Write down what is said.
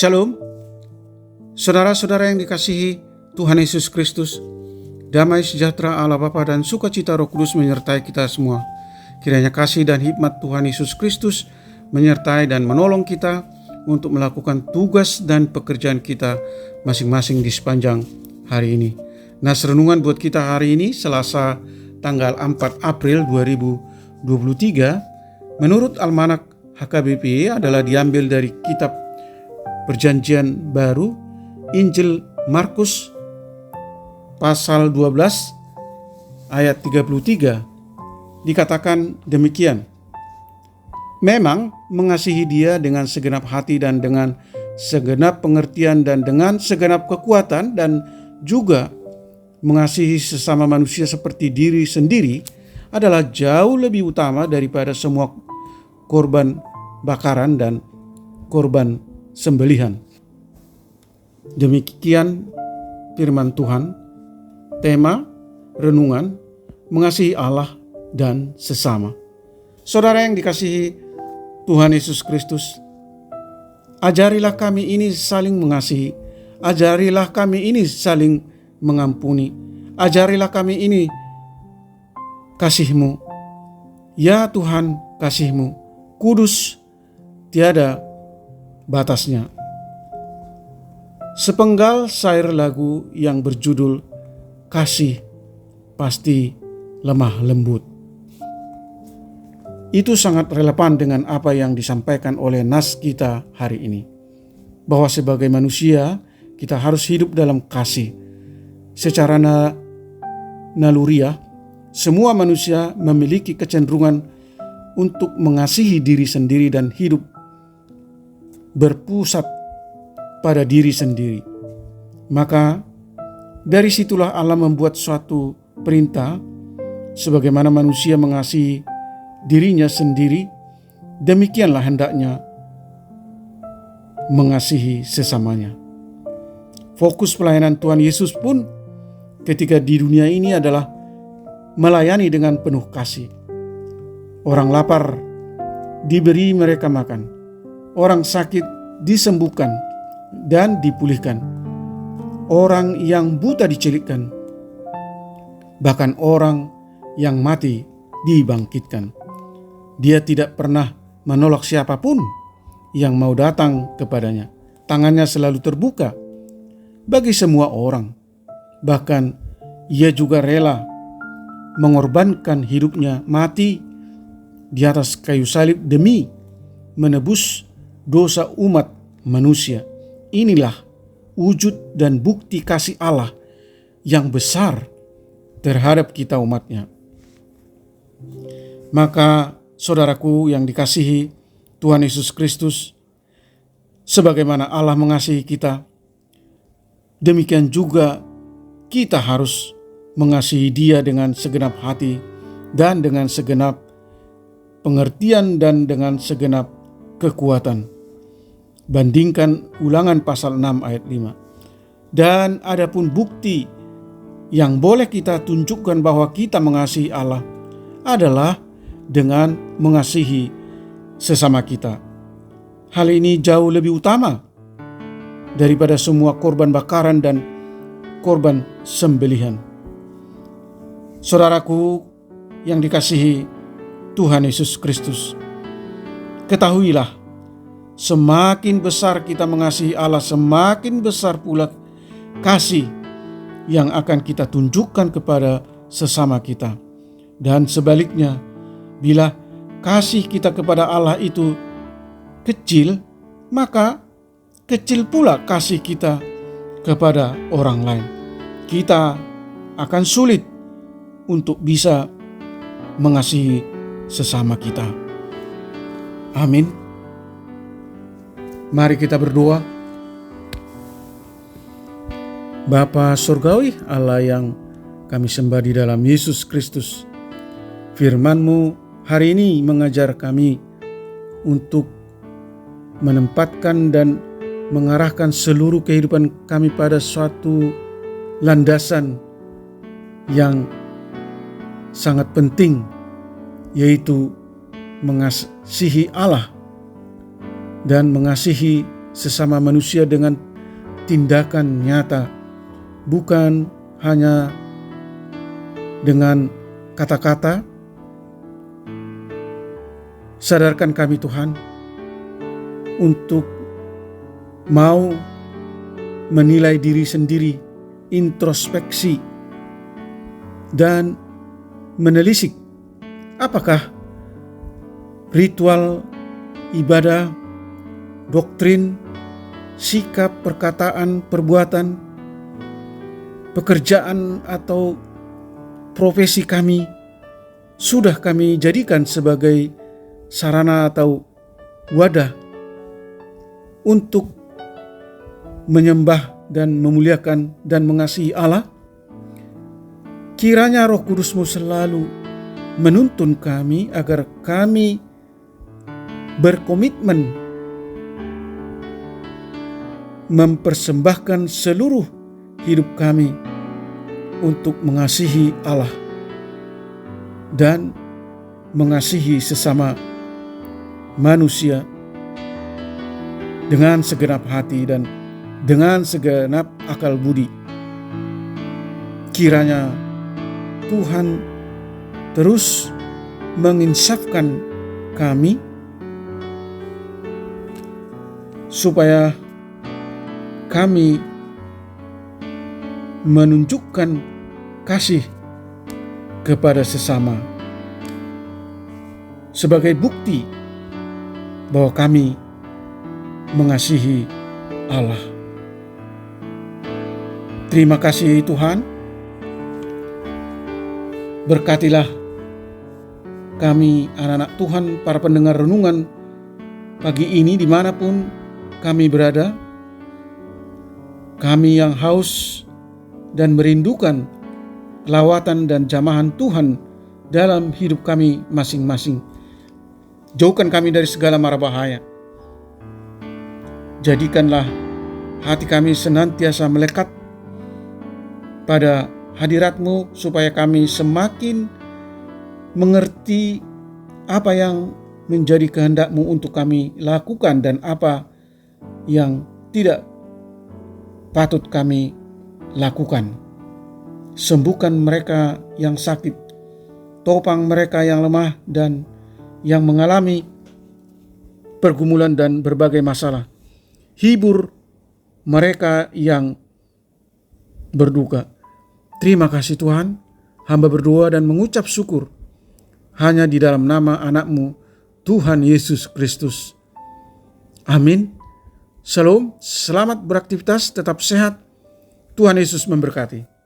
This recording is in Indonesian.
Shalom, saudara-saudara yang dikasihi Tuhan Yesus Kristus. Damai sejahtera Allah Bapa dan sukacita Roh Kudus menyertai kita semua. Kiranya kasih dan hikmat Tuhan Yesus Kristus menyertai dan menolong kita untuk melakukan tugas dan pekerjaan kita masing-masing di sepanjang hari ini. Nah, renungan buat kita hari ini Selasa tanggal 4 April 2023 menurut Almanak HKBP adalah diambil dari kitab Perjanjian Baru, Injil Markus pasal 12 ayat 33. Dikatakan demikian. Memang mengasihi Dia dengan segenap hati dan dengan segenap pengertian dan dengan segenap kekuatan dan juga mengasihi sesama manusia seperti diri sendiri adalah jauh lebih utama daripada semua korban bakaran dan korban sembelihan. Demikian firman Tuhan. Tema renungan mengasihi Allah dan sesama. Saudara yang dikasihi Tuhan Yesus Kristus, ajarilah kami ini saling mengasihi, ajarilah kami ini saling mengampuni, ajarilah kami ini kasih-Mu. Ya Tuhan, kasih-Mu kudus, tiada batasnya. Sepenggal syair lagu yang berjudul Kasih Pasti Lemah Lembut. Itu sangat relevan dengan apa yang disampaikan oleh nas kita hari ini. Bahwa sebagai manusia kita harus hidup dalam kasih. Secara naluriah, semua manusia memiliki kecenderungan untuk mengasihi diri sendiri dan hidup berpusat pada diri sendiri. Maka dari situlah Allah membuat suatu perintah sebagaimana manusia mengasihi dirinya sendiri, demikianlah hendaknya mengasihi sesamanya. Fokus pelayanan Tuhan Yesus pun ketika di dunia ini adalah melayani dengan penuh kasih. Orang lapar diberi mereka makan, orang sakit disembuhkan dan dipulihkan, orang yang buta dicelikkan, bahkan orang yang mati dibangkitkan. Dia tidak pernah menolak siapapun yang mau datang kepadanya. Tangannya selalu terbuka bagi semua orang. Bahkan ia juga rela mengorbankan hidupnya mati di atas kayu salib demi menebus dosa umat manusia. Inilah wujud dan bukti kasih Allah yang besar terhadap kita umatnya. Maka saudaraku yang dikasihi Tuhan Yesus Kristus, sebagaimana Allah mengasihi kita, demikian juga kita harus mengasihi Dia dengan segenap hati dan dengan segenap pengertian dan dengan segenap kekuatan. Bandingkan Ulangan pasal 6 ayat 5. Dan adapun bukti yang boleh kita tunjukkan bahwa kita mengasihi Allah adalah dengan mengasihi sesama kita. Hal ini jauh lebih utama daripada semua korban bakaran dan korban sembelihan. Saudaraku yang dikasihi Tuhan Yesus Kristus, ketahuilah, semakin besar kita mengasihi Allah, semakin besar pula kasih yang akan kita tunjukkan kepada sesama kita. Dan sebaliknya, bila kasih kita kepada Allah itu kecil, maka kecil pula kasih kita kepada orang lain. Kita akan sulit untuk bisa mengasihi sesama kita. Amin. Mari kita berdoa. Bapa Surgawi, Allah yang kami sembah di dalam Yesus Kristus, firman-Mu hari ini mengajar kami untuk menempatkan dan mengarahkan seluruh kehidupan kami pada suatu landasan yang sangat penting, yaitu mengasihi Allah dan mengasihi sesama manusia dengan tindakan nyata, bukan hanya dengan kata-kata. Sadarkan kami Tuhan untuk mau menilai diri sendiri, introspeksi, dan menelisik apakah ritual ibadah, doktrin, sikap, perkataan, perbuatan, pekerjaan atau profesi kami sudah kami jadikan sebagai sarana atau wadah untuk menyembah dan memuliakan dan mengasihi Allah. Kiranya Roh Kudus-Mu selalu menuntun kami agar kami berkomitmen mempersembahkan seluruh hidup kami untuk mengasihi Allah dan mengasihi sesama manusia dengan segenap hati dan dengan segenap akal budi. Kiranya Tuhan terus menginsafkan kami supaya kami menunjukkan kasih kepada sesama sebagai bukti bahwa kami mengasihi Allah. Terima kasih Tuhan. Berkatilah kami anak-anak Tuhan, para pendengar renungan pagi ini dimanapun kami berada. Kami yang haus dan merindukan lawatan dan jamahan Tuhan dalam hidup kami masing-masing. Jauhkan kami dari segala mara bahaya. Jadikanlah hati kami senantiasa melekat pada hadirat-Mu supaya kami semakin mengerti apa yang menjadi kehendak-Mu untuk kami lakukan dan apa yang tidak patut kami lakukan. Sembuhkan mereka yang sakit, topang mereka yang lemah dan yang mengalami pergumulan dan berbagai masalah. Hibur mereka yang berduka. Terima kasih Tuhan, hamba berdoa dan mengucap syukur hanya di dalam nama anak-Mu, Tuhan Yesus Kristus. Amin. Shalom, selamat beraktivitas, tetap sehat. Tuhan Yesus memberkati.